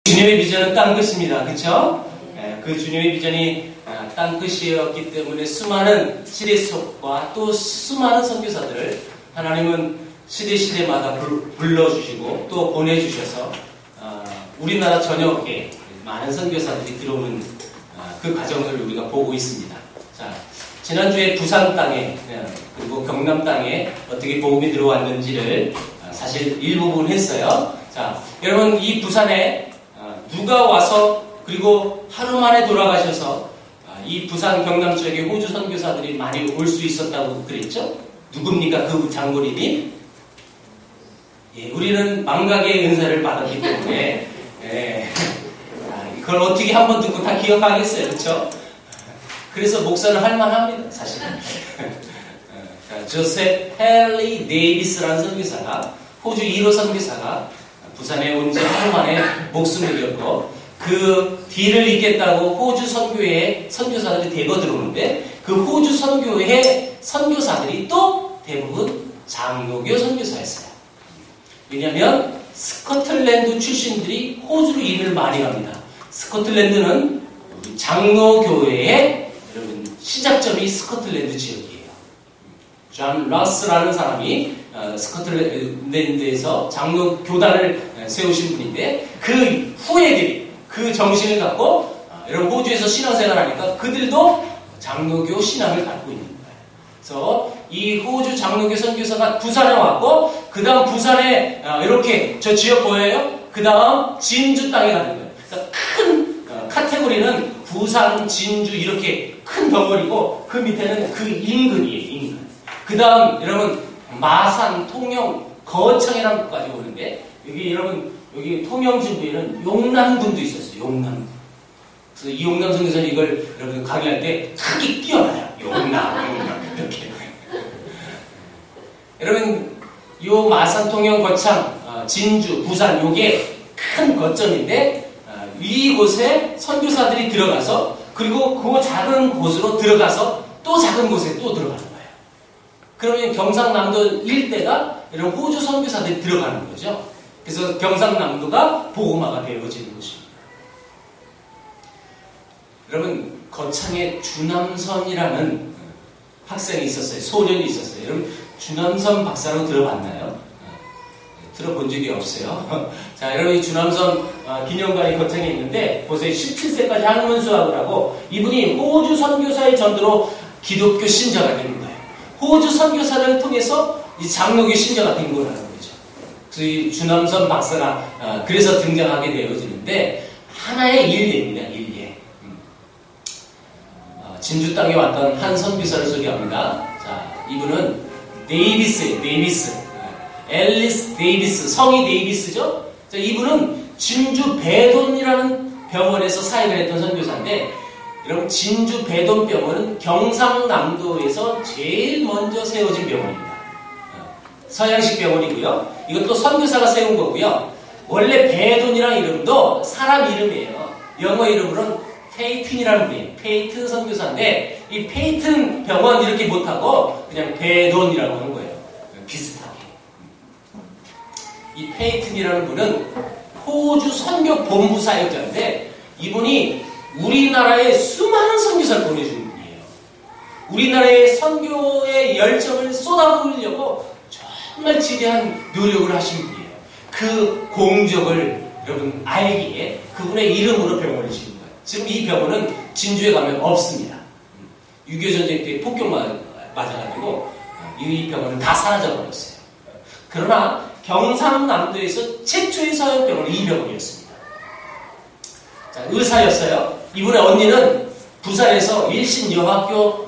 주님의 비전은 땅끝입니다. 그렇죠? 그 주님의 비전이 땅끝이었기 때문에 수많은 시대 속과 또 수많은 선교사들을 하나님은 시대마다 불러주시고 또 보내주셔서 우리나라 전역에 많은 선교사들이 들어오는 그 과정을 우리가 보고 있습니다. 자, 지난주에 부산 땅에 그리고 경남 땅에 어떻게 복음이 들어왔는지를 사실 일부분 했어요. 자, 여러분 이 부산에 누가 와서 그리고 하루 만에 돌아가셔서 이 부산 경남 지역에 호주 선교사들이 많이 올 수 있었다고 그랬죠? 누굽니까 그 장군님이? 예, 우리는 망각의 은사를 받았기 때문에 그걸 어떻게 한번 듣고 다 기억하겠어요, 그렇죠? 그래서 목사는 할만합니다, 사실은. 조셉 헨리 데이비스라는 선교사가 호주 1호 선교사가 부산에 온 지 하루 만에 목숨을 잃었고 그 뒤를 잇겠다고 호주 선교회에 선교사들이 대거 들어오는데 그 호주 선교회 선교사들이 또 대부분 장로교 선교사였어요. 왜냐하면 스코틀랜드 출신들이 호주로 이민을 많이 갑니다. 스코틀랜드는 장로교회의 여러분 시작점이 스코틀랜드 지역이에요. 존 러스라는 사람이 스코틀랜드에서 장로 교단을 세우신 분인데 그 후예들이 그 정신을 갖고 여러분 호주에서 신앙생활하니까 그들도 장로교 신앙을 갖고 있는 거예요. 그래서 이 호주 장로교 선교사가 부산에 왔고 그 다음 부산에 이렇게 저 지역 보여요? 그 다음 진주 땅에 가는 거예요. 그러니까 큰 카테고리는 부산, 진주 이렇게 큰 덩어리고 그 밑에는 그 인근이에요. 인근. 그 다음 여러분 마산, 통영, 거창이라는 곳까지 오는데 여기 여러분 여기 통영진부에는 용남군도 있었어요. 용남군. 그래서 이 용남 선교사는 이걸 여러분 강의할 때 크게 뛰어나요. 용남 이렇게. 여러분 요 마산, 통영, 거창, 진주, 부산 요게 큰 거점인데 이곳에 선교사들이 들어가서 그리고 그 작은 곳으로 들어가서 또 작은 곳에 또 들어가는 거예요. 그러면 경상남도 일대가 이런 호주 선교사들이 들어가는 거죠. 그래서 경상남도가 복음화가 되어지는 것입니다. 여러분 거창에 주남선이라는 학생이 있었어요. 소년이 있었어요. 여러분 주남선 박사라고 들어봤나요? 들어본 적이 없어요. 자, 여러분 이 주남선 기념관이 거창에 있는데 보세요. 17세까지 학문 수학을 하고 이분이 호주 선교사의 전도로 기독교 신자가 되는 거예요. 호주 선교사를 통해서 이 장로교 신자가 된 거라는 거죠. 그래서 이 주남선 박사가 그래서 등장하게 되어지는데 하나의 일례입니다. 일례. 진주 땅에 왔던 한 선교사를 소개합니다. 자, 이분은 데이비스예요. 데이비스. 앨리스 데이비스. 성이 데이비스죠. 자, 이분은 진주 배돈이라는 병원에서 사역을 했던 선교사인데 여러분 진주 배돈병원은 경상남도에서 제일 먼저 세워진 병원입니다. 서양식 병원이고요. 이것도 선교사가 세운 거고요. 원래 배돈이라는 이름도 사람 이름이에요. 영어 이름으로는 페이튼이라는 분이에요. 페이튼 선교사인데 이 페이튼 병원 이렇게 못하고 그냥 배돈이라고 하는 거예요. 비슷하게. 이 페이튼이라는 분은 호주 선교 본부 사역자인데 이분이 우리나라에 수많은 선교사를 보내주는 분이에요. 우리나라의 선교의 열정을 쏟아부으려고 정말 지대한 노력을 하신 분이에요. 그 공적을 여러분 알기에 그분의 이름으로 병원을 지은 거예요. 지금 이 병원은 진주에 가면 없습니다. 6.25전쟁 때 폭격 맞아가지고 이 병원은 다 사라져버렸어요. 그러나 경상남도에서 최초의 서양병원은 이 병원이었습니다. 자, 의사였어요. 이분의 언니는 부산에서 일신여학교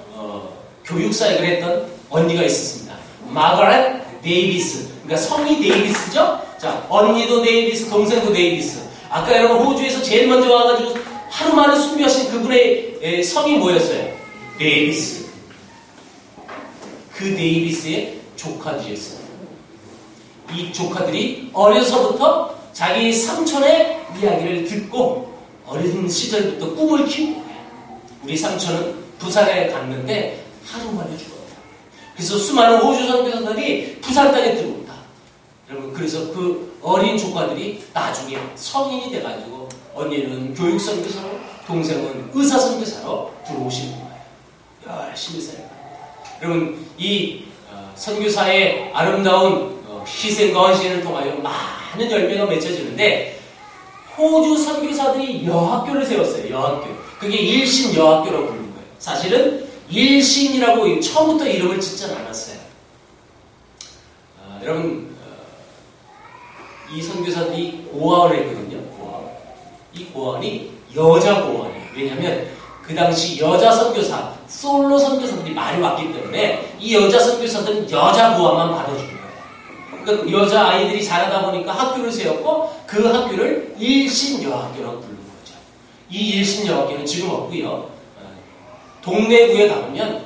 교육사역을 했던 언니가 있었습니다. 마거렛 데이비스. 그러니까 성이 데이비스죠? 자, 언니도 데이비스, 동생도 데이비스. 아까 여러분 호주에서 제일 먼저 와가지고 하루 만에 순교하신 그분의 성이 뭐였어요? 데이비스. 그 데이비스의 조카들이었어요. 이 조카들이 어려서부터 자기 삼촌의 이야기를 듣고 어린 시절부터 꿈을 키운 거예요. 우리 삼촌은 부산에 갔는데 하루 만에 죽었다. 그래서 수많은 호주 선교사들이 부산 땅에 들어온다. 여러분 그래서 그 어린 조카들이 나중에 성인이 돼가지고 언니는 교육 선교사로, 동생은 의사 선교사로 들어오신 거예요. 열심히 살아요. 여러분, 이 선교사의 아름다운 희생과 헌신을 통하여 많은 열매가 맺혀지는데, 호주 선교사들이 여학교를 세웠어요. 여학교. 그게 일신 여학교라고 부르는 거예요. 사실은 일신이라고 처음부터 이름을 짓진 않았어요. 여러분, 이 선교사들이 고아원을 했거든요. 고아원. 이 고아원이 여자 고아원이에요. 왜냐하면 그 당시 여자 선교사, 솔로 선교사들이 많이 왔기 때문에 이 여자 선교사들은 여자 고아만 받아주는 거예요. 그러니까 여자 아이들이 자라다 보니까 학교를 세웠고 그 학교를 일신여학교라고 부르는 거죠. 이 일신여학교는 지금 없고요. 동래구에 가보면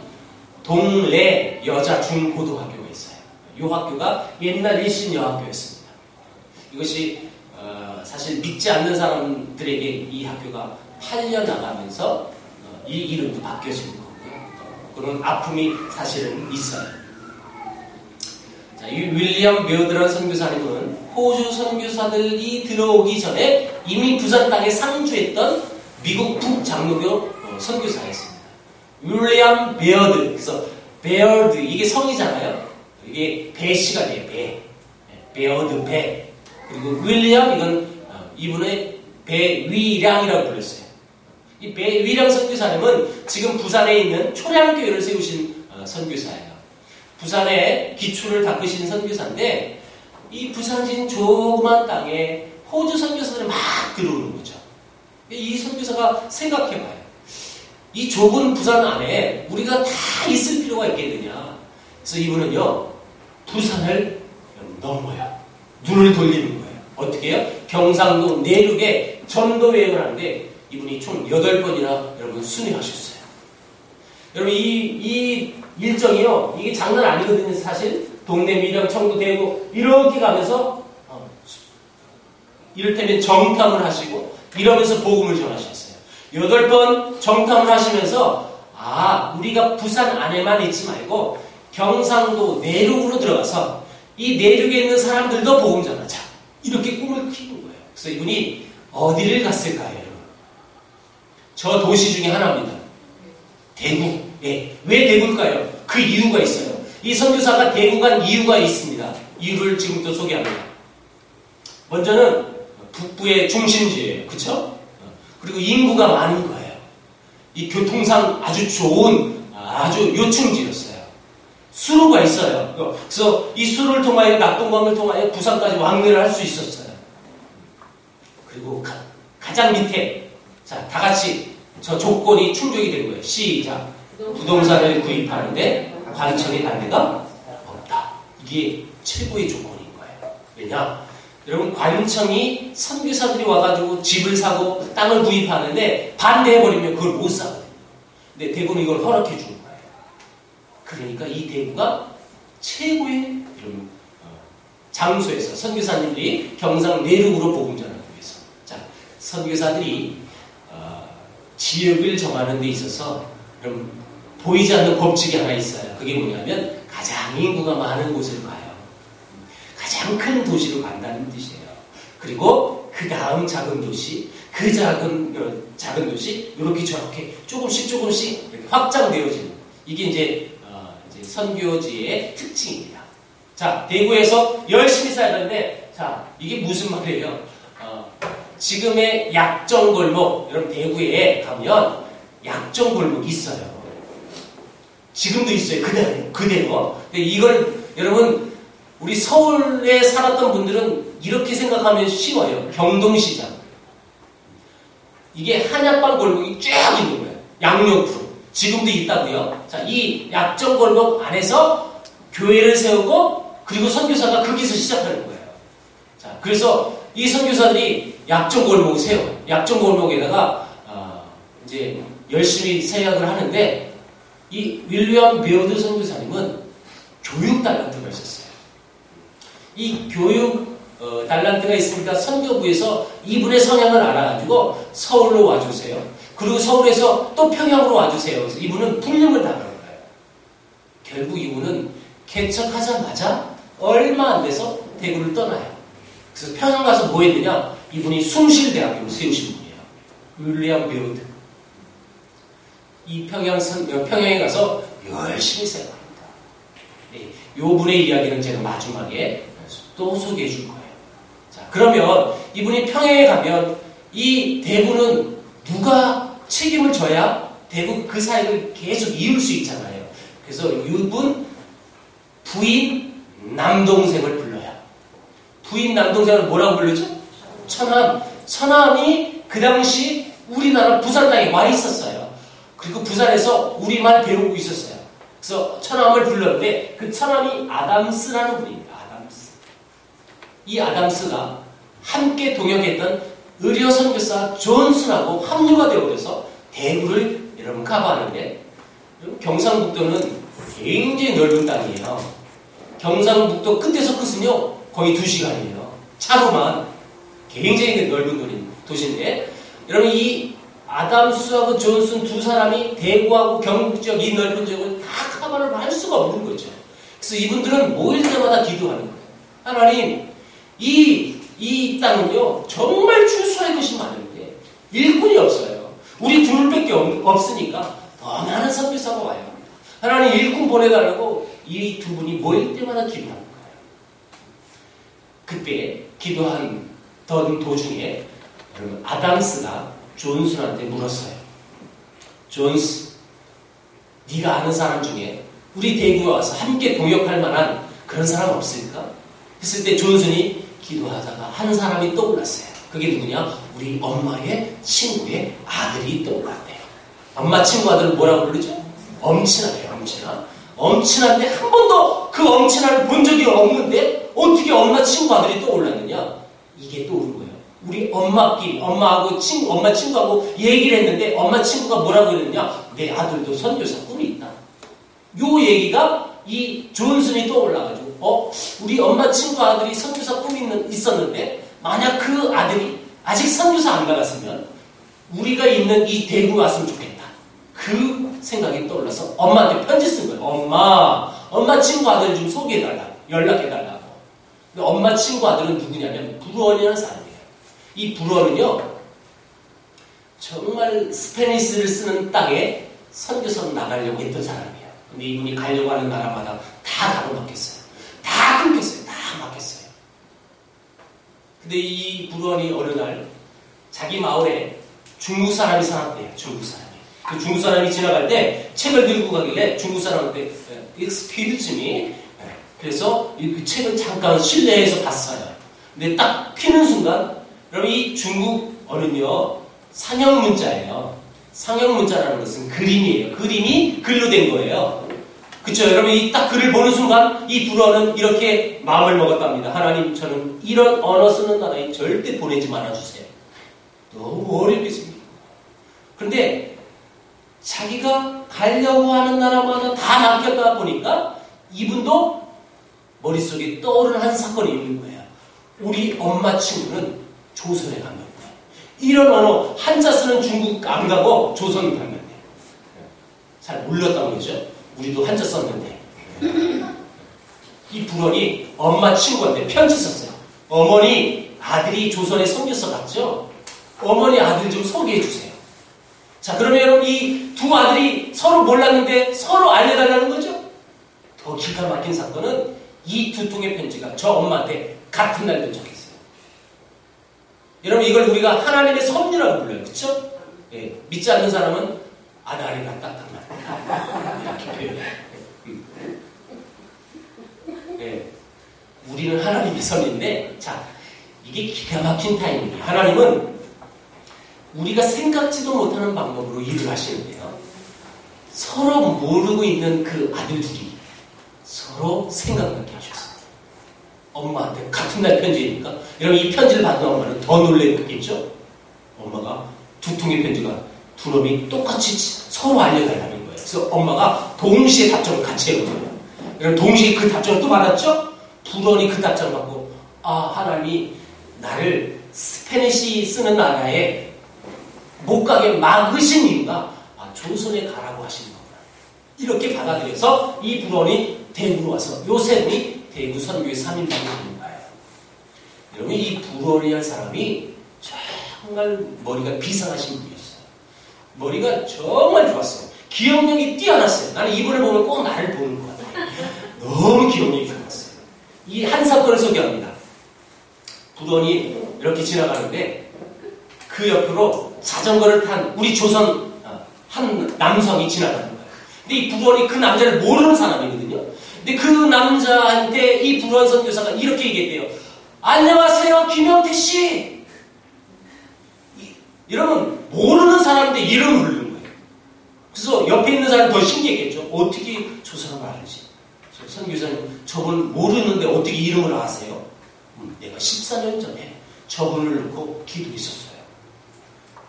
동래 여자 중고등학교가 있어요. 이 학교가 옛날 일신여학교였습니다. 이것이 사실 믿지 않는 사람들에게 이 학교가 팔려나가면서 이 이름도 바뀌어진 거고요. 그런 아픔이 사실은 있어요. 자, 이 윌리엄 베어드라는 선교사님은 호주 선교사들이 들어오기 전에 이미 부산 땅에 상주했던 미국 북장로교 선교사였습니다. 윌리엄 베어드. 그래서 베어드, 이게 성이잖아요. 이게 배씨가 돼요. 베어드 배. 그리고 윌리엄, 이분의 배위량이라고 불렸어요. 이 배위량 선교사님은 지금 부산에 있는 초량교회를 세우신 선교사예요. 부산에 기초를 닦으신 선교사인데, 이 부산진 조그만 땅에 호주 선교사들이 막 들어오는 거죠. 이 선교사가 생각해봐요. 이 좁은 부산 안에 우리가 다 있을 필요가 있겠느냐. 그래서 이분은요, 부산을 넘어요. 눈을 돌리는 거예요. 어떻게 해요? 경상도 내륙에 전도 여행을 하는데 이분이 총 8번이나 여러분 순회하셨어요. 여러분, 이 일정이요, 이게 장난 아니거든요. 사실 동네 밀양 청도 대구 이렇게 가면서 이를테면 정탐을 하시고 이러면서 복음을 전하셨어요. 8번 정탐을 하시면서 우리가 부산 안에만 있지 말고 경상도 내륙으로 들어가서 이 내륙에 있는 사람들도 복음 전하자, 이렇게 꿈을 키운 거예요. 그래서 이분이 어디를 갔을까요, 여러분? 저 도시 중에 하나입니다. 대구. 왜 대구일까요? 그 이유가 있어요. 이 선교사가 대구 간 이유가 있습니다. 이유를 지금부터 소개합니다. 먼저는 북부의 중심지예요. 그쵸? 그리고 인구가 많은 거예요. 이 교통상 아주 좋은, 아주 요충지였어요. 수로가 있어요. 그래서 이 수로를 통하여, 낙동강을 통하여 부산까지 왕래를 할 수 있었어요. 그리고 가장 밑에, 자, 다 같이 저 조건이 충족이 된 거예요. 시작. 부동산을 구입하는데 관청의 반대가 없다. 이게 최고의 조건인 거예요. 왜냐? 여러분, 관청이 선교사들이 와가지고 집을 사고 땅을 구입하는데 반대해버리면 그걸 못 사거든요. 근데 대구는 이걸 허락해 준 거예요. 그러니까 이 대구가 최고의 이런 장소에서 선교사님들이 경상 내륙으로 복음 전하기 위해서, 자, 선교사들이 지역을 정하는 데 있어서 여러분, 보이지 않는 법칙이 하나 있어요. 그게 뭐냐면 가장 인구가 많은 곳을 가요. 가장 큰 도시로 간다는 뜻이에요. 그리고 그 다음 작은 도시, 그 작은 도시, 이렇게 저렇게 조금씩 이렇게 확장되어지는, 이게 이제 선교지의 특징입니다. 자, 대구에서 열심히 살았는데, 자, 이게 무슨 말이에요? 지금의 약정골목, 여러분 대구에 가면 약정골목이 있어요. 지금도 있어요. 그대로. 근데 이걸 여러분, 우리 서울에 살았던 분들은 이렇게 생각하면 쉬워요. 경동시장. 이게 한약방 골목이 쫙 있는 거예요. 양옆으로. 지금도 있다고요. 자, 이 약정골목 안에서 교회를 세우고 그리고 선교사가 거기서 시작하는 거예요. 자, 그래서 이 선교사들이 약정골목을 세워요. 약정골목에다가 이제 열심히 세약을 하는데, 이 윌리엄 베어드 선교사님은 교육 달란트가 있었어요. 이 교육 달란트가 있으니까 선교부에서 이분의 성향을 알아가지고 서울로 와주세요. 그리고 서울에서 또 평양으로 와주세요. 그래서 이분은 불림을 당하는 거예요. 결국 이분은 개척하자마자 얼마 안 돼서 대구를 떠나요. 그래서 평양 가서 뭐 했느냐? 이분이 숭실대학교를 세우신 분이에요. 윌리엄 빌드. 이 평양에 가서 열심히 생활합니다. 네, 요 분의 이야기는 제가 마지막에 또 소개해 줄 거예요. 자, 그러면 이분이 평양에 가면 이 대구는 누가 책임을 져야 대구 그 사역을 계속 이을 수 있잖아요. 그래서 이분 부인 남동생을 불러요. 부인 남동생을 뭐라고 부르죠? 처남. 처남이 그 당시 우리나라 부산 땅에 와 있었어요. 그리고 부산에서 우리말 배우고 있었어요. 그래서 처남을 불렀는데 그 처남이 아담스라는 분입니다. 아담스. 이 아담스가 함께 동역했던 의료 선교사 존슨하고 합류가 되어버려서 대구를 여러분 가봐하는데 경상북도는 굉장히 넓은 땅이에요. 경상북도 끝에서 끝은요 거의 2시간이에요. 차로만 굉장히 넓은 도시인데 여러분 이 아담스하고 존슨 두 사람이 대구하고 경북 지역 이 넓은 지역을 다 커버를 할 수가 없는 거죠. 그래서 이분들은 모일 때마다 기도하는 거예요. 하나님 이 땅은요 정말 출소할 것이 많은데 일꾼이 없어요. 우리 둘밖에 없으니까 더 많은 선교사가 와야 합니다. 하나님 일꾼 보내달라고 이 두 분이 모일 때마다 기도하는 거예요. 그때 기도한 도중에 여러분 아담스가 존슨한테 물었어요. 존스, 네가 아는 사람 중에 우리 대구에 와서 함께 동역할 만한 그런 사람 없을까? 했을 때 존슨이 기도하다가 한 사람이 떠올랐어요. 그게 누구냐? 우리 엄마의 친구의 아들이 떠올랐대요. 엄마 친구 아들을 뭐라고 부르죠? 엄친아래요. 엄친아인데 한 번도 그 엄친아를 본 적이 없는데 어떻게 엄마 친구 아들이 떠올랐느냐? 이게 떠오른 거예요. 우리 엄마끼리 엄마 친구하고 얘기를 했는데 엄마 친구가 뭐라고 그랬느냐? 내 아들도 선교사 꿈이 있다. 요 얘기가 이 존슨이 떠올라가지고 우리 엄마 친구 아들이 선교사 꿈이 있었는데 만약 그 아들이 아직 선교사 안 가봤으면 우리가 있는 이 대구 왔으면 좋겠다. 그 생각이 떠올라서 엄마한테 편지 쓴 거예요. 엄마 친구 아들 좀 소개해달라. 연락해달라고. 근데 엄마 친구 아들은 누구냐면 브루언이라는 사람이에요. 이 브루언은요 정말 스페니스를 쓰는 땅에 선교사로 나가려고 했던 사람이에요. 근데 이분이 가려고 하는 나라마다 다 가로막혔어요. 다 끊겼어요. 다 막혔어요. 근데 이 브루언이 어느 날 자기 마을에 중국 사람이 살았대요. 중국 사람이. 그 중국 사람이 지나갈 때 책을 들고 가길래 중국 사람한테 Excuse me. 그래서 그 책을 잠깐 실내에서 봤어요. 근데 딱 피는 순간 여러분 이 중국 어는요 상형 문자예요. 상형 문자라는 것은 그림이에요. 그림이 글로 된 거예요. 그쵸? 여러분 이 딱 글을 보는 순간 이 불어는 이렇게 마음을 먹었답니다. 하나님 저는 이런 언어 쓰는 나라에 절대 보내지 말아주세요. 너무 어렵겠습니다. 그런데 자기가 가려고 하는 나라마다 다 막혔다 보니까 이분도 머릿속에 떠오르는 한 사건이 있는 거예요. 우리 엄마 친구는 조선에 가면 돼. 이런 언어 한자 쓰는 중국 안 가고 조선 가면 돼. 잘 몰랐다는 거죠. 우리도 한자 썼는데. 이 불원이 엄마 친구한테 편지 썼어요. 어머니 아들이 조선에 선교사 갔죠. 어머니 아들 좀 소개해 주세요. 자 그러면 여러분 이 두 아들이 서로 몰랐는데 서로 알려달라는 거죠. 더 기가 막힌 사건은 이 두 통의 편지가 저 엄마한테 같은 날 도착했어요. 여러분 이걸 우리가 하나님의 섭리라고 불러요. 그렇죠? 예, 믿지 않는 사람은 아다리가 딱딱만 이렇게 표현해요. 예, 우리는 하나님의 섭리인데 자 이게 기가 막힌 타이밍이에요. 하나님은 우리가 생각지도 못하는 방법으로 일을 하시는데요. 서로 모르고 있는 그 아들 둘이 서로 생각나게 하셨어요. 엄마한테 같은 날 편지니까 여러분 이 편지를 받은 엄마는 더 놀랬겠죠? 엄마가 두 통의 편지가 두 놈이 똑같이 서로 알려달라는 거예요. 그래서 엄마가 동시에 답장을 같이 했거든요. 여러분 동시에 그 답장을 또 받았죠? 불원이 그 답장을 받고 하나님이 나를 스페니시 쓰는 나라에 못 가게 막으신 이유가 조선에 가라고 하신 거구나. 이렇게 받아들여서 이 불원이 대구로 와서 요 세 분이 대구 선교의 3인방이 되는 거예요. 여러분 이 불원이라는 사람이 정말 머리가 비상하신 분이었어요. 머리가 정말 좋았어요. 기억력이 뛰어났어요. 나는 이분을 보면 꼭 나를 보는 것 같아요. 너무 기억력이 좋았어요. 이 한 사건을 소개합니다. 불원이 이렇게 지나가는데 그 옆으로 자전거를 탄 우리 조선 한 남성이 지나가는 거예요. 근데 이 불원이 그 남자를 모르는 사람이거든요. 근데 그 남자한테 이 불원 선교사가 이렇게 얘기했대요. 안녕하세요, 김영태 씨. 이러면 모르는 사람인데 이름을 부르는 거예요. 그래서 옆에 있는 사람이 더 신기했겠죠. 어떻게 저 사람을 알지? 선교사님, 저분 모르는데 어떻게 이름을 아세요? 내가 14년 전에 저분을 놓고 기도했었어요.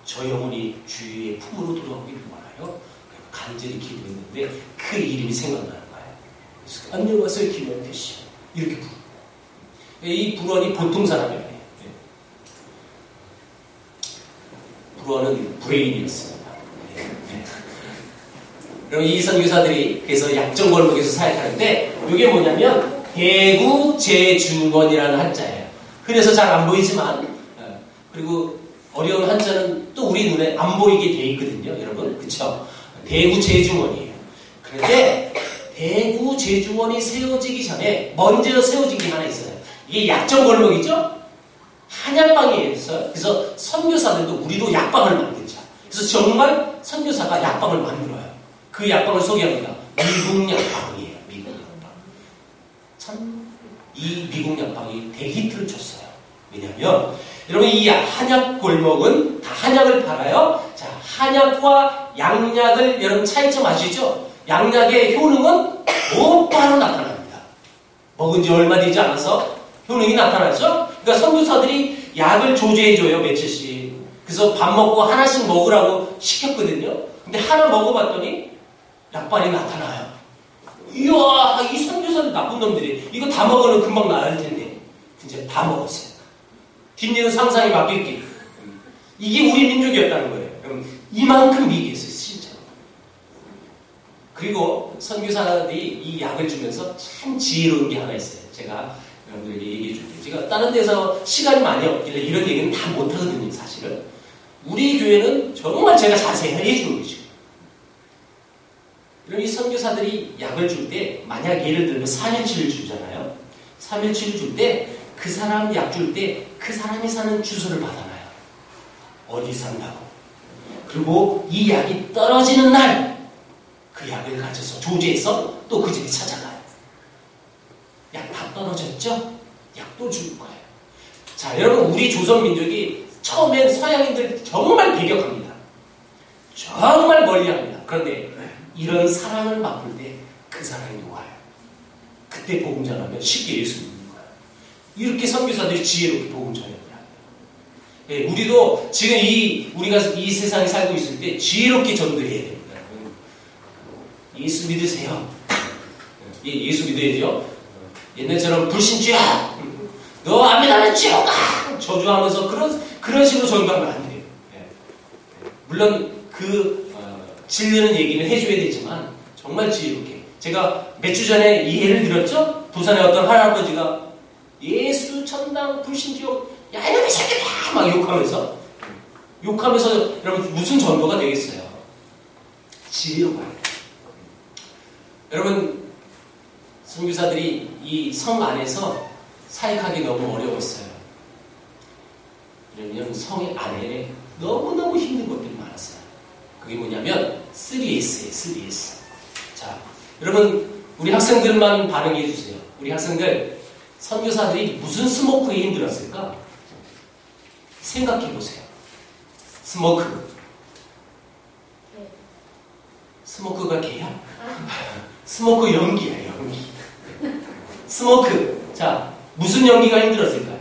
저 영혼이 주의 품으로 돌아오길 원하여 간절히 기도했는데 그 이름이 생각나는 거예요. 그래서 안녕하세요, 김영태 씨. 이렇게 부르는 거예요. 이 불원이 보통 사람이 아니에요. 불원은 브레인이었습니다. 그럼 이 선교사들이 그래서 약정골목에서 사역하는데 이게 뭐냐면 대구 제중원이라는 한자예요. 그래서 잘 안 보이지만 그리고 어려운 한자는 또 우리 눈에 안 보이게 돼 있거든요, 여러분. 그렇죠? 대구 제중원이에요. 그런데 대구 제중원이 세워지기 전에 먼저 세워진 게 하나 있어요. 이게 약정골목이죠? 한약방이에요. 그래서 선교사들도 우리도 약방을 만들자. 그래서 정말 선교사가 약방을 만들어요. 그 약방을 소개합니다. 미국 약방이에요. 미국 약방. 참, 이 미국 약방이 대히트를 줬어요. 왜냐하면 여러분 이 한약 골목은 다 한약을 팔아요. 자, 한약과 양약을 여러분 차이점 아시죠? 양약의 효능은 곧바로 나타납니다. 먹은 지 얼마 되지 않아서 효능이 나타나죠? 그러니까 선교사들이 약을 조제해줘요, 며칠씩. 그래서 밥 먹고 하나씩 먹으라고 시켰거든요. 근데 하나 먹어봤더니 약발이 나타나요. 이야, 이 선교사들 나쁜 놈들이 이거 다 먹으면 금방 나을 텐데 이제 다 먹었어요. 뒷일은 상상이 바뀌었기. 이게 우리 민족이었다는 거예요. 여러분, 이만큼 미개했어요, 진짜로. 그리고 선교사들이 이 약을 주면서 참 지혜로운 게 하나 있어요. 제가 여러분들에게 얘기해 줄게요. 제가 다른 데서 시간이 많이 없길래 이런 얘기는 다 못하거든요, 사실은. 우리 교회는 정말 제가 자세히 해주는 거죠. 그럼 이 선교사들이 약을 줄 때, 만약 예를 들면 3일치를 주잖아요. 3일치를 줄 때, 그 사람 약 줄 때, 그 사람이 사는 주소를 받아놔요. 어디 산다고. 그리고 이 약이 떨어지는 날, 그 약을 가져서 조제해서 또 그 집에 찾아가요. 약 다 떨어졌죠? 약도 줄 거예요. 자, 여러분, 우리 조선 민족이 처음엔 서양인들 정말 배격합니다. 정말 멀리합니다. 그런데 이런 사랑을 맛볼 때 그 사랑이 와요. 그때 복음 전하면 쉽게 예수 믿는 거예요. 이렇게 선교사들이 지혜롭게 복음 전하더라고요. 예, 우리도 지금 우리가 이 세상에 살고 있을 때 지혜롭게 전도해야 됩니다. 예수 믿으세요. 예, 예수 믿어야죠. 옛날처럼 불신주야, 너 안 믿으면 지옥 가! 저주하면서 그런 식으로 전도하면 안 돼요. 예. 물론 진리는 얘기는 해줘야 되지만 정말 지혜롭게. 제가 몇 주 전에 이 예를 들었죠? 부산의 어떤 할아버지가 예수 천당 불신지옥 야 이놈의 새끼다 막 욕하면서 여러분 무슨 전도가 되겠어요? 지혜로워요. 여러분 선교사들이 이 성 안에서 사역하기 너무 어려웠어요. 왜냐면 성 안에 너무너무 힘든 것들이 많았어요. 그게 뭐냐면 3S예요. 3S. 자, 여러분 우리 학생들만 반응해 주세요. 우리 학생들 선교사들이 무슨 스모크에 힘들었을까? 생각해 보세요. 스모크가 개야? 스모크 연기야, 연기. 스모크. 자, 무슨 연기가 힘들었을까요?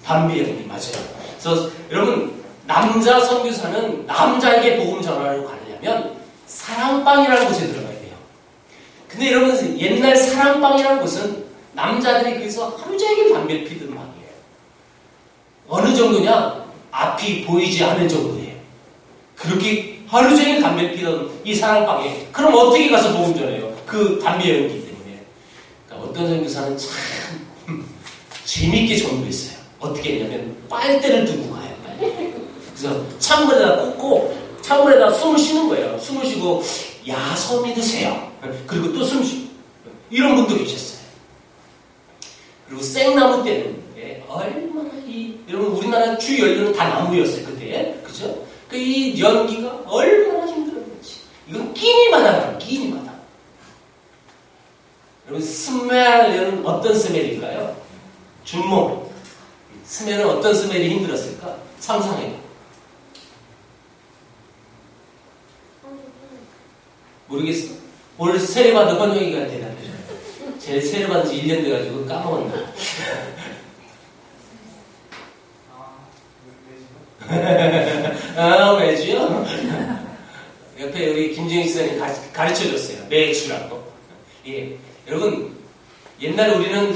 담배 연기, 맞아요. 그래서 여러분 남자 선교사는 남자에게 복음 전하러 가려면 사랑방이라는 곳에 들어가야 돼요. 근데 여러분 옛날 사랑방이라는 곳은 남자들이 거기서 하루 종일 담배를 피던 방이에요. 어느 정도냐? 앞이 보이지 않을 정도예요. 그렇게 하루 종일 담배를 피던 이 사랑방에 그럼 어떻게 가서 복음 전해요? 그 담배 연기 때문에. 그러니까 어떤 선교사는 참 재밌게 전도했어요. 어떻게 했냐면 빨대를 두고 가요. 그래서 창문에다 꽂고 창문에다 숨을 쉬는 거예요. 숨을 쉬고 야서 믿으세요. 그리고 또 숨 쉬고 이런 분도 계셨어요. 그리고 생나무 때는 얼마나 여러분 우리나라 주 연료는 다 나무였어요 그때, 그죠? 그 이 연기가 얼마나 힘들었는지 이건 끼니마다 끼니마다. 여러분 스멜은 어떤 스멜일까요? 준몽 스멜은 어떤 스멜이 힘들었을까? 상상해요. 모르겠어. 오늘 세례받은 번영이가 대답해. 제 세례받은 지 1년 돼가지고 까먹었나. 매주요? 옆에 우리 김정희 선생님이 가르쳐줬어요. 매주라고. 예. 여러분, 옛날에 우리는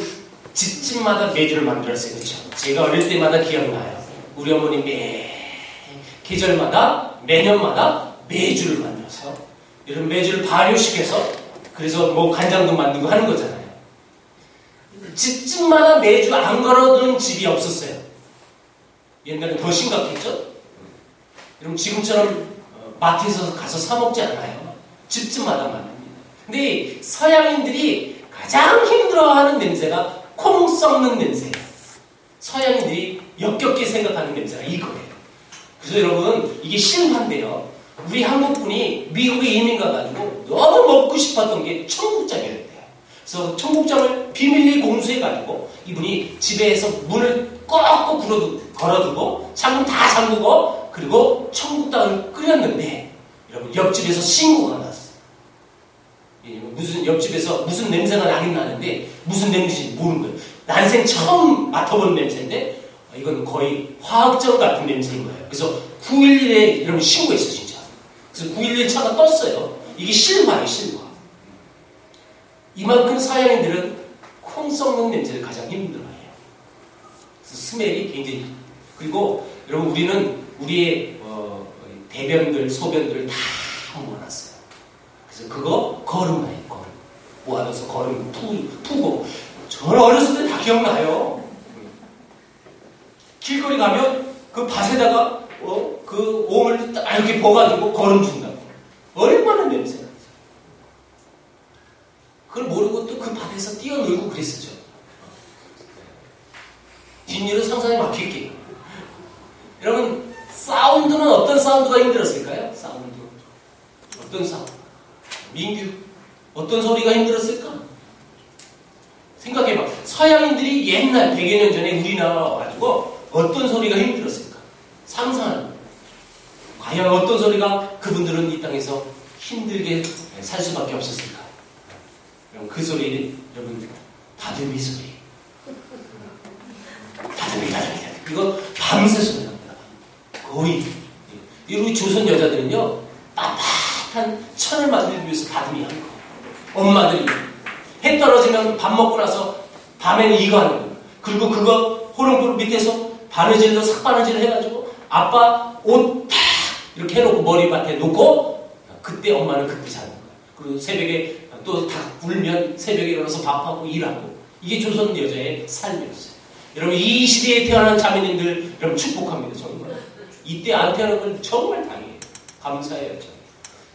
집집마다 매주를 만들었어요. 그렇죠? 제가 어릴 때마다 기억나요. 우리 어머니 계절마다, 매년마다 매주를 만들어서 이런 매주를 발효시켜서 그래서 뭐 간장도 만들고 하는 거잖아요. 집집마다 매주 안 걸어두는 집이 없었어요. 옛날엔 더 심각했죠? 여러분 지금처럼 마트에서 가서 사 먹지 않아요. 집집마다 만듭니다. 근데 서양인들이 가장 힘들어하는 냄새가 콩 썩는 냄새예요. 서양인들이 역겹게 생각하는 냄새가 이거예요. 그래서 여러분 이게 실화인데요. 우리 한국분이 미국에 이민 가가지고 너무 먹고 싶었던 게 청국장이었대요. 그래서 청국장을 비밀리에 공수해가지고 이분이 집에서 문을 꼭 걸어두고 창문 다 잠그고 그리고 청국장을 끓였는데 여러분 옆집에서 신고가 났어요. 무슨 옆집에서 무슨 냄새가 나긴 나는데 무슨 냄새인지 모르는 거예요. 난생 처음 맡아본 냄새인데 이건 거의 화학적 같은 냄새인 거예요. 그래서 911에 여러분 신고했어요 진짜. 그래서 911 차가 떴어요. 이게 실화예요 실화. 이만큼 서양인들은 콩 썩는 냄새를 가장 힘들어해요. 그래서 스멜이 굉장히 그리고 여러분 우리는 우리의 대변들 소변들 다 모아놨어요. 그래서 그거 거름해요 거름. 모아둬서 거름 푸고 저는 어렸을 때 다 기억나요. 길거리 가면 그 밭에다가 그 오물 딱 이렇게 버가지고 거름 준다고. 얼마나 냄새가. 그걸 모르고 또 그 밭에서 뛰어놀고 그랬었죠. 뒷일은 상상이 막힐게요. 여러분 사운드는 어떤 사운드가 힘들었을까요? 사운드. 어떤 사운드? 민규. 어떤 소리가 힘들었을까? 생각해봐. 서양인들이 옛날 100여 년 전에 우리나라 와가지고 어떤 소리가 힘들었을까? 상상하는 거예요. 과연 어떤 소리가 그분들은 이 땅에서 힘들게 살 수밖에 없었을까? 그 소리는 여러분 다듬이 소리. 다듬이. 이거 밤새 소리 납니다. 거의. 우리 조선 여자들은요 따뜻한 천을 만들기 위해서 다듬이 하는 거예요. 엄마들이 해 떨어지면 밥 먹고 나서 밤에는 이거 하는 거예요. 그리고 그거 호롱불 밑에서 바느질로 삭바느질을 해가지고 아빠 옷 탁 이렇게 해놓고 머리밭에 놓고 그때 엄마는 그때 자는 거예요. 그리고 새벽에 또 다 울면 새벽에 일어나서 밥하고 일하고 이게 조선 여자의 삶이었어요. 여러분 이 시대에 태어난 자매님들 여러분 축복합니다. 정말 이때 안 태어난 건 정말 다행이에요. 감사해요.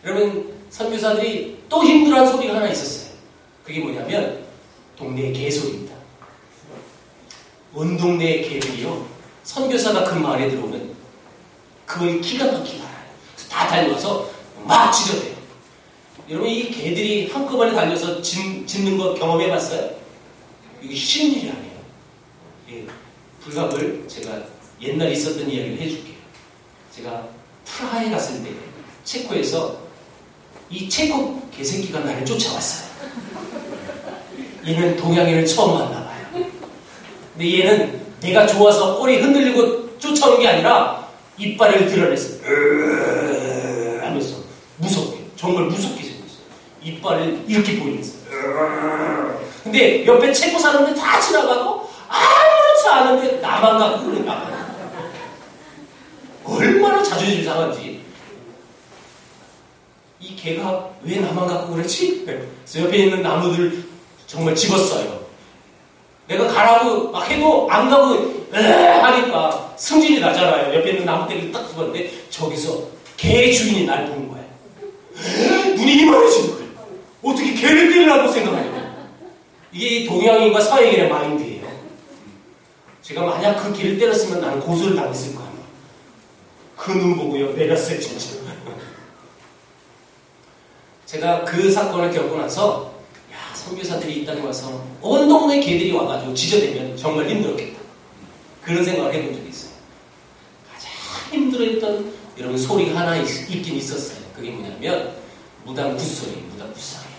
여러분 선교사들이 또 힘들어한 소리가 하나 있었어요. 그게 뭐냐면 동네 개소리입니다. 온 동네 개들이요 선교사가 그 마을에 들어오면 그걸 기가 막히게 알아요. 다 달려와서 막 짖어대요. 여러분 이 개들이 한꺼번에 달려서 짖는 거 경험해봤어요? 이게 쉬운 일이 아니에요. 예, 불갑을 제가 옛날에 있었던 이야기를 해줄게요. 제가 프라하에 갔을 때 체코에서 이 체코 개새끼가 나를 쫓아왔어요. 얘는 동양인을 처음 만나봐요. 근데 얘는 내가 좋아서 꼬리 흔들리고 쫓아오는 게 아니라 이빨을 드러냈어요. 하면서 무섭게 정말 무섭게 생겼어요. 이빨을 이렇게 보이면서. 근데 옆에 체코 사람들 다 지나가도 아무렇지 않은데 나만 갖고 그러니까 얼마나 자존심 상한지. 이 개가 왜 나만 갖고 그랬지? 그래서 옆에 있는 나무들 정말 집었어요. 내가 가라고 막 해도 안 가고 하니까 승질이 나잖아요. 옆에 있는 나무대기를 딱 집었는데 저기서 개 주인이 날 보는 거예요. 눈이 이만해지는 거예요. 어떻게 개를 때리라고 생각하냐고. 이게 동양인과 서양인의 마인드예요. 제가 만약 그 개를 때렸으면 나는 고소를 당했을 거예요. 그 눈 보고요. 내렸어요 진짜. 제가 그 사건을 겪고 나서 야, 선교사들이 이 땅에 와서 온 동네 개들이 와가지고 지저대면 정말 힘들었겠다. 그런 생각을 해본 적이 있어요. 가장 힘들었던 이런 소리가 하나 있긴 있었어요. 그게 뭐냐면 무당 굿소리, 무당 굿소리예요.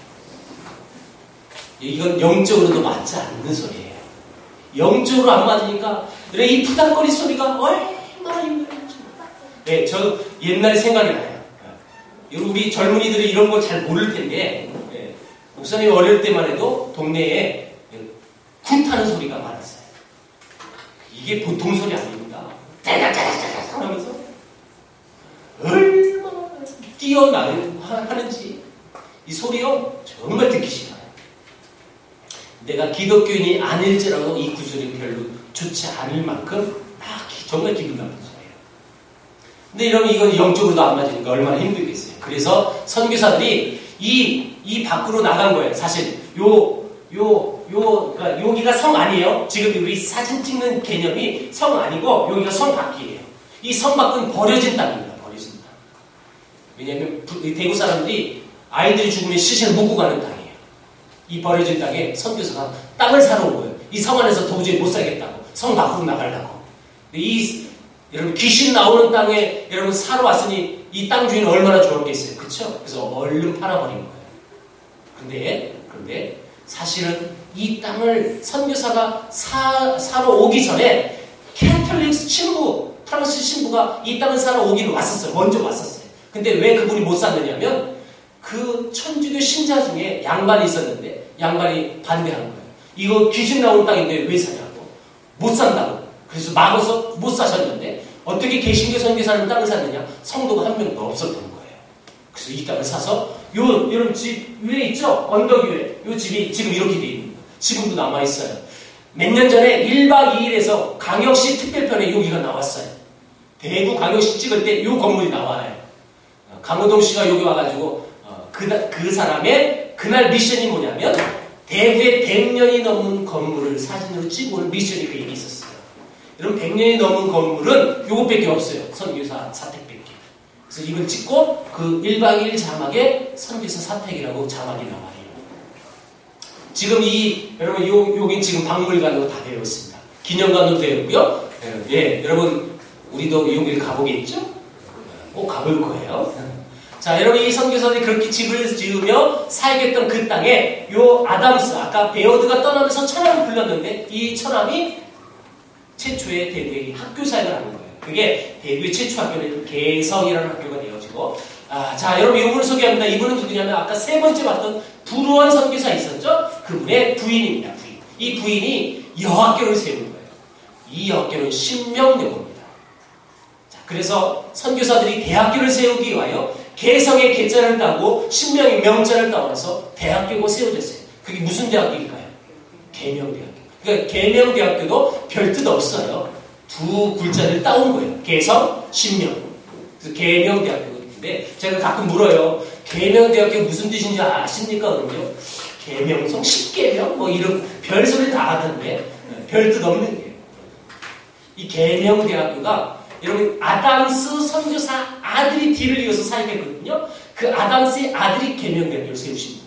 이건 영적으로도 맞지 않는 소리예요. 영적으로 안 맞으니까 이 푸닥거리 소리가 얼마나 힘들어요. 네, 저 옛날에 생각이 나요. 우리 젊은이들이 이런 걸 잘 모를 텐데 목사님 어릴 때만 해도 동네에 굿 하는 소리가 많았어요. 이게 보통 소리 아닙니다. 짜자자자자 하면서 얼마나 뛰어나는지 이 소리요 정말 듣기 싫어요. 내가 기독교인이 아닐지라도 이 굿소리는 별로 좋지 않을 만큼 정말 기분 나쁜 소리예요. 근데 이러면 이건 영적으로도 안 맞으니까 얼마나 힘들겠어요. 그래서 선교사들이 이 밖으로 나간 거예요. 사실 그러니까 여기가 성 아니에요. 지금 우리 사진 찍는 개념이 성 아니고 여기가 성 밖이에요. 이 성 밖은 버려진 땅입니다. 버려진 땅. 왜냐하면 대구 사람들이 아이들이 죽으면 시신을 묻고 가는 땅이에요. 이 버려진 땅에 선교사가 땅을 사러 온 거예요. 이 성 안에서 도저히 못 살겠다고. 성 밖으로 나가려고. 여러분 귀신 나오는 땅에 여러분 사러 왔으니 이 땅 주인은 얼마나 좋았겠어요. 그렇죠? 그래서 얼른 팔아버린 거예요. 그런데 사실은 이 땅을 선교사가 사러 오기 전에 캐톨릭 신부, 프랑스 신부가 이 땅을 사러 오기는 왔었어요. 먼저 왔었어요. 근데 왜 그분이 못 샀느냐면 그 천주교 신자 중에 양반이 있었는데 양반이 반대한 거예요. 이거 귀신 나오는 땅인데 왜 사냐고. 못 산다고. 그래서 막아서 못 사셨는데 어떻게 개신교 선교사는 땅을 샀느냐? 성도가 한 명도 없었던 거예요. 그래서 이 땅을 사서 여러분 집 위에 있죠? 언덕 위에. 이 집이 지금 이렇게 돼 있는 거예요. 지금도 남아있어요. 몇 년 전에 1박 2일에서 광역시 특별편에 여기가 나왔어요. 대구 광역시 찍을 때 이 건물이 나와요. 강호동 씨가 여기 와가지고 그 사람의 그날 미션이 뭐냐면 대구에 100년이 넘은 건물을 사진으로 찍고 올 미션이 그 얘기 있었어요. 여러분 100년이 넘은 건물은 요것밖에 없어요. 선교사 사택밖에. 그래서 이걸 찍고 그 1박 2일 자막에 선교사 사택이라고 자막이 나와요. 지금 여러분 여긴 지금 박물관으로 다 되어 있습니다. 기념관으로 되어 있고요. 예, 여러분 우리도 여기를 가보겠죠? 꼭 가볼 거예요. 자, 여러분 이 선교사들이 그렇게 집을 지으며 살겠던 그 땅에 요 아담스, 아까 베어드가 떠나면서 천함을 불렀는데 이 천함이 최초의 대구의 학교 사역을 하는 거예요. 그게 대구의 최초 학교는 개성이라는 학교가 되어지고 자, 여러분 이분을 소개합니다. 이분은 누구냐면 아까 세 번째 봤던 불우원 선교사 있었죠? 그분의 부인입니다. 부인. 이 부인이 여학교를 세운 거예요. 이 여학교는 신명여고입니다. 자, 그래서 선교사들이 대학교를 세우기 위하여 개성의 개자를 따고 신명의 명자를 따와서 대학교가 세워졌어요. 그게 무슨 대학교일까요? 계명대학교. 그러니까 계명대학교도 별 뜻 없어요. 두 글자를 따온 거예요. 개성, 신명. 그래서 계명대학교인데 제가 가끔 물어요. 계명대학교 무슨 뜻인지 아십니까? 그러면요. 계명성, 십계명 뭐 이런 별소리 다 하던데 별 뜻 없는 거예요. 이 계명대학교가 여러분 아담스 선교사 아들이 뒤를 이어서 사역했거든요. 그 아담스의 아들이 계명대학교를 세우신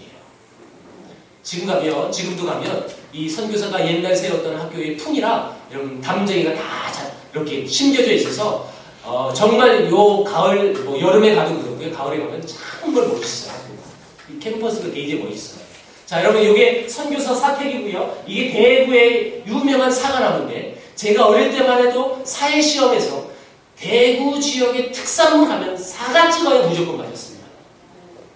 분이에요. 지금도 가면 이 선교사가 옛날 세웠던 학교의 풍이라 여러분 담쟁이가 다 이렇게 심겨져 있어서 정말 요 가을 뭐 여름에 가도 그렇고요. 가을에 가면 정말 멋있어요. 이 캠퍼스가 되게 멋있어요. 자, 여러분 이게 선교사 사택이고요. 이게 대구의 유명한 사과나무인데 제가 어릴 때만 해도 사회시험에서 대구 지역의 특산물 하면 사과 찍어야 무조건 맞았습니다.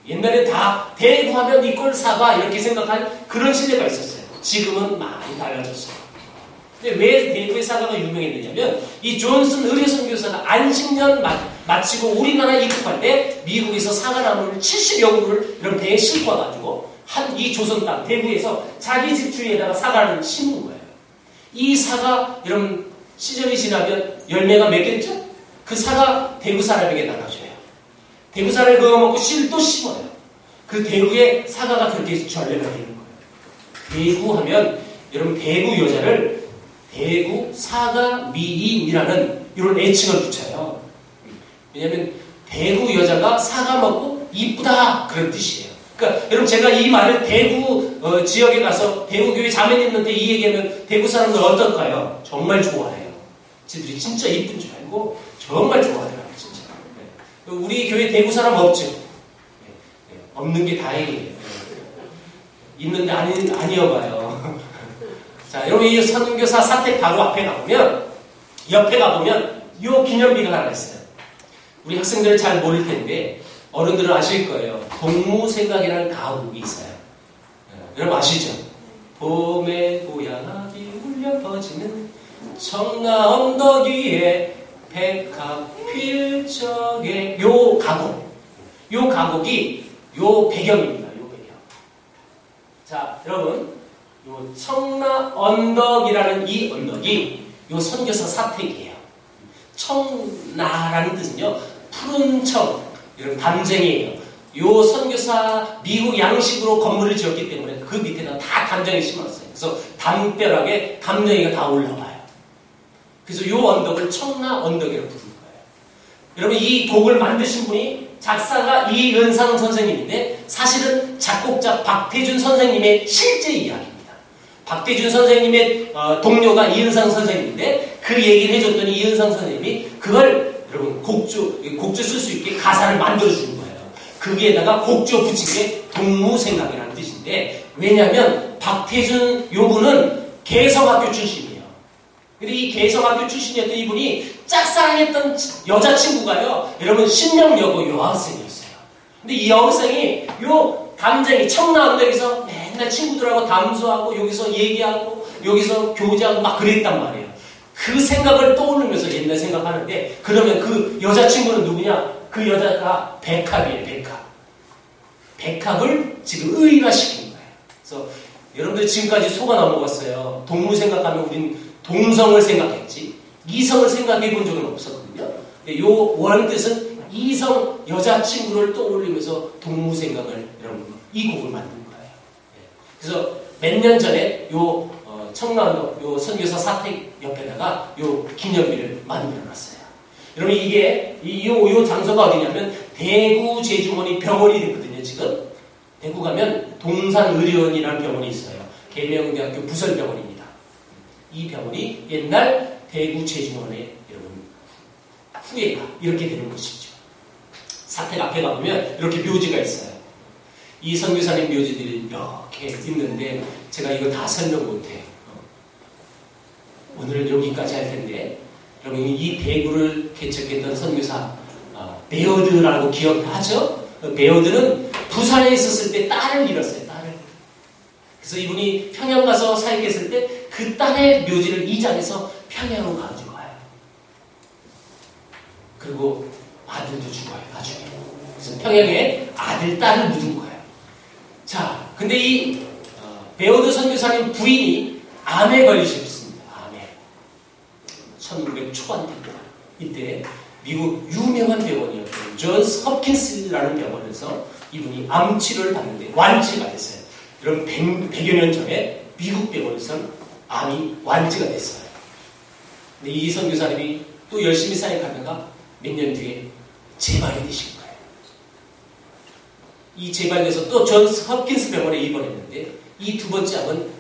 옛날에 다 대구 하면 이꼴 사과 이렇게 생각한 그런 시대가 있었어요. 지금은 많이 달라졌어요. 근데 왜 대구의 사과가 유명했느냐면 이 존슨 의료 선교사가 안식년 마치고 우리나라 입국할 때 미국에서 사과나무를 70여 그루를 이런 배에 싣고 와가지고 이 조선 땅 대구에서 자기 집 주위에다가 사과를 심은 거예요. 이 사과 여러분 시절이 지나면 열매가 맺겠죠? 그 사가 대구 사람에게 나눠줘요. 대구 사람이 그거 먹고 씨를 또 심어요. 그 대구의 사과가 그렇게 전례가 되는 거예요. 대구 하면 여러분 대구 여자를 대구 사과 미인이라는 이런 애칭을 붙여요. 왜냐하면 대구 여자가 사과 먹고 이쁘다 그런 뜻이에요. 그러니까 여러분 제가 이 말을 대구 지역에 가서 대구 교회 자매님한테 이 얘기하면 대구 사람들 어떨까요? 정말 좋아해요. 지들이 진짜 이쁜 줄 알고 정말 좋아하더라고요. 진짜. 네. 우리 교회 대구 사람 없죠? 네. 없는 게 다행이에요. 있는데 아니어봐요. 자, 여러분 이 선교사 사택 바로 앞에 가보면 옆에 가보면 요 기념비가 하나 있어요. 우리 학생들은 잘 모를 텐데 어른들은 아실 거예요. 동무생각이라는 가곡이 있어요. 여러분 아시죠? 봄에 고향아기 울려 퍼지는 청라 언덕 위에 백합 필 적에 요 가곡이 요 배경입니다. 요 배경. 자, 여러분 요 청라 언덕이라는 이 언덕이 요 선교사 사택이에요. 청라라는 뜻은요 푸른 청, 이런 담쟁이에요. 요 선교사 미국 양식으로 건물을 지었기 때문에 그 밑에다 다 담쟁이 심었어요. 그래서 담벼락에 담쟁이가 다 올라와요. 그래서 요 언덕을 청라 언덕이라고 부르는 거예요. 여러분 이 곡을 만드신 분이 작사가 이은상 선생님인데 사실은 작곡자 박태준 선생님의 실제 이야기입니다. 박태준 선생님의 동료가 이은상 선생님인데 그 얘기를 해줬더니 이은상 선생님이 그걸 여러분 곡조 쓸 수 있게 가사를 만들어주는 거예요. 거기에다가 곡조 붙인 게 동무생각이라는 뜻인데 왜냐하면 박태준 요분은 개성학교 출신이에요. 근데 이 개성학교 출신이었던 이분이 짝사랑했던 여자친구가요 여러분 신명여고 여학생이었어요. 근데 이 여학생이 요 담쟁이 청라 언덕에서 맨날 친구들하고 담소하고 여기서 얘기하고 여기서 교제하고 막 그랬단 말이에요. 그 생각을 떠올리면서 옛날 생각하는데 그러면 그 여자친구는 누구냐? 그 여자가 백합이에요. 백합을 지금 의인화시킨 거예요. 그래서 여러분들 지금까지 속아 넘어갔어요. 동무 생각하면 우린 동성을 생각했지 이성을 생각해 본 적은 없었거든요. 근데 요 원뜻은 이성 여자친구를 떠올리면서 동무 생각을 여러분 이 곡을 만든 거예요. 그래서 몇 년 전에 요 청라언덕 요 선교사 사택 옆에다가 요 기념비를 만들어놨어요. 여러분 이게 요 장소가 어디냐면 대구 제주원이 병원이 됐거든요. 지금 대구 가면 동산의료원이라는 병원이 있어요. 계명대학교 부설병원입니다. 이 병원이 옛날 대구 제주원의 여러분 후예가 이렇게 되는 것이죠. 사택 앞에 가보면 이렇게 묘지가 있어요. 이 선교사님 묘지들이 이렇게 있는데 제가 이거 다 설명 못해요. 오늘은 여기까지 할 텐데 여러분 이 대구를 개척했던 선교사 베어드라고 기억하죠? 베어드는 부산에 있었을 때 딸을 잃었어요. 딸을. 그래서 이분이 평양 가서 사역했을 때 그 딸의 묘지를 이장해서 평양으로 가지고 가요. 그리고 아들도 죽어요. 나중에. 그래서 평양에 아들, 딸을 묻은 거예요. 자, 근데 이 베어드 선교사님 부인이 암에 걸리셨습니다. 암에. 1900 초반입니다. 이때 미국 유명한 병원이었던 존스 홉킨스라는 병원에서 이분이 암 치료를 받는데 완치가 됐어요. 여러분 100여 년 전에 미국 병원에서는 암이 완치가 됐어요. 근데 이 선교사님이 또 열심히 사역하다가 몇 년 뒤에 재발이 되신 거예요. 이 재발돼서 또 존스 홉킨스 병원에 입원했는데 이 두 번째 암은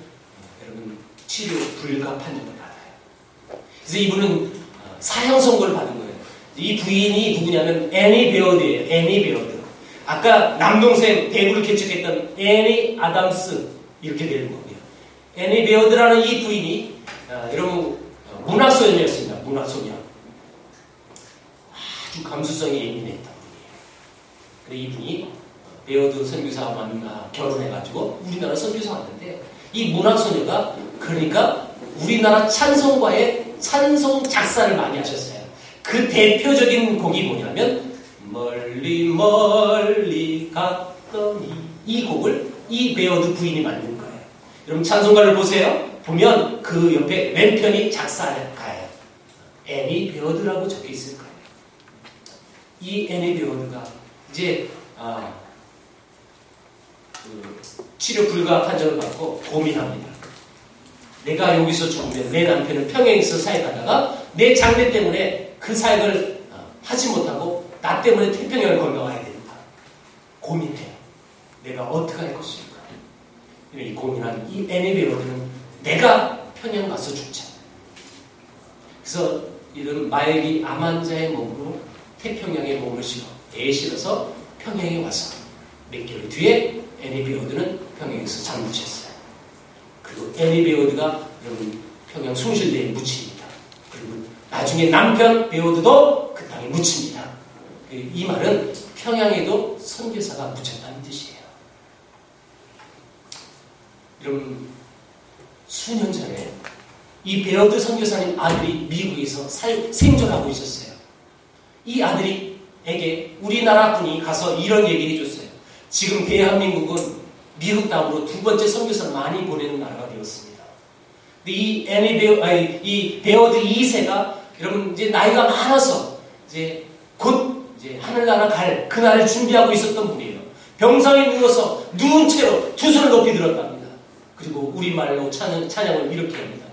여러분 치료 불가 판정을 받아요. 그래서 이분은 사형 선고를 받은 거예요. 이 부인이 누구냐면 애니 베어드예요. 애니 베어드. 아까 남동생 대구를 개척했던 애니 아담스 이렇게 되는 거고요. 애니 베어드라는 이 부인이 여러분 문학소녀였습니다. 문학소녀. 아주 감수성이 예민했던 분이에요. 그래서 이분이 베어드 선교사와 만나 결혼해가지고 우리나라 선교사 왔는데 이 문학소녀가 그러니까 우리나라 찬송가의 찬송 작사를 많이 하셨어요. 그 대표적인 곡이 뭐냐면 멀리 멀리 갔더니 이 곡을 이 베어드 부인이 만든 거예요. 여러분 찬송가를 보세요. 보면 그 옆에 왼편이 작사가예요. 애니 베어드라고 적혀 있을 거예요. 이 애니 베어드가 이제 치료 불가 판정을 받고 고민합니다. 내가 여기서 죽으면 내 남편은 평양에서 사역하다가 내 장래 때문에 그 사역을 하지 못하고 나 때문에 태평양을 건너가야 된다. 고민해요. 내가 어떻게 할 것일까? 이 고민한 이 애니 베어드는 내가 평양 가서 죽자. 그래서 이런 마엘이 암 환자의 몸으로 태평양에 몸을 실어서 평양에 와서 몇 개월 뒤에 애니 베어드는 평양에서 장구쳤어요. 그리고 애니 베어드가 여러분 평양 숭실대에 묻힙니다. 그리고 나중에 남편 베어드도 그 땅에 묻힙니다. 이 말은 평양에도 선교사가 묻혔다는 뜻이에요. 여러분 수년 전에 이 베어드 선교사님 아들이 미국에서 생존하고 있었어요. 이 아들에게 우리나라 분이 가서 이런 얘기를 해줬어요. 지금 대한민국은 미국 다음으로 두 번째 선교사를 많이 보내는 나라가 되었습니다. 근데 이 베어드 2세가 여러분 이제 나이가 많아서 이제 곧 이제 하늘나라 갈 그날을 준비하고 있었던 분이에요. 병상에 누워서 누운 채로 두 손을 높이 들었답니다. 그리고 우리말로 찬양을 이렇게 합니다.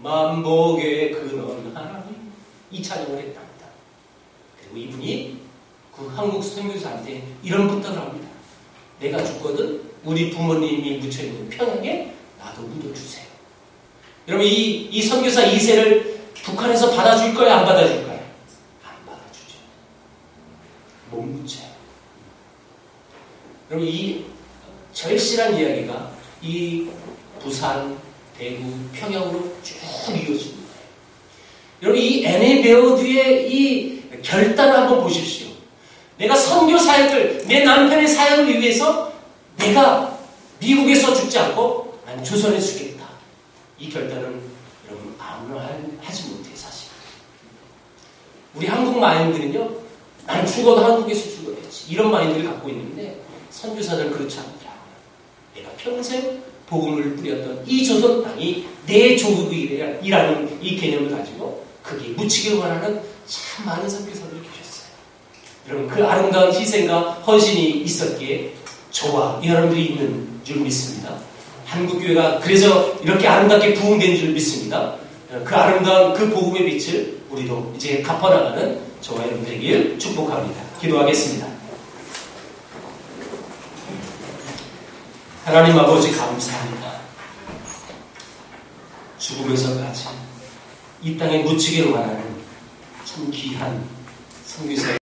만복의 근원 하나님, 이 찬양을 했답니다. 그리고 이분이 그 한국 선교사한테 이런 부탁을 합니다. 내가 죽거든 우리 부모님이 묻혀있는 평양에 나도 묻어주세요. 여러분 이 선교사 2세를 북한에서 받아줄 거야 안 받아줄 거야? 안 받아주죠. 못 묻혀요. 여러분 이 절실한 이야기가 이 부산, 대구, 평양으로 쭉 이어지는 거예요. 여러분 이 애니 베어드의 이 결단을 한번 보십시오. 내가 선교 사역을 내 남편의 사역을 위해서 내가 미국에서 죽지 않고 난 조선에 죽겠다. 이 결단은 여러분 아무나 하지 못해 사실. 우리 한국 마인드는요. 난 죽어도 한국에서 죽어야지. 이런 마인드를 갖고 있는데 선교사들은 그렇지 않더라. 내가 평생 복음을 뿌렸던 이 조선 땅이 내 조국이라는 이 개념을 가지고 그게 묻히길 원하는 참 많은 선교사들이 계셨어요. 여러분 그 아름다운 희생과 헌신이 있었기에 저와 여러분들이 있는 줄 믿습니다. 한국교회가 그래서 이렇게 아름답게 부흥된 줄 믿습니다. 그 아름다운 그 복음의 빛을 우리도 이제 갚아나가는 저와 여러분들에게 축복합니다. 기도하겠습니다. 하나님 아버지 감사합니다. 죽으면서까지 이 땅에 묻히기를 원하는 참 귀한 선교사의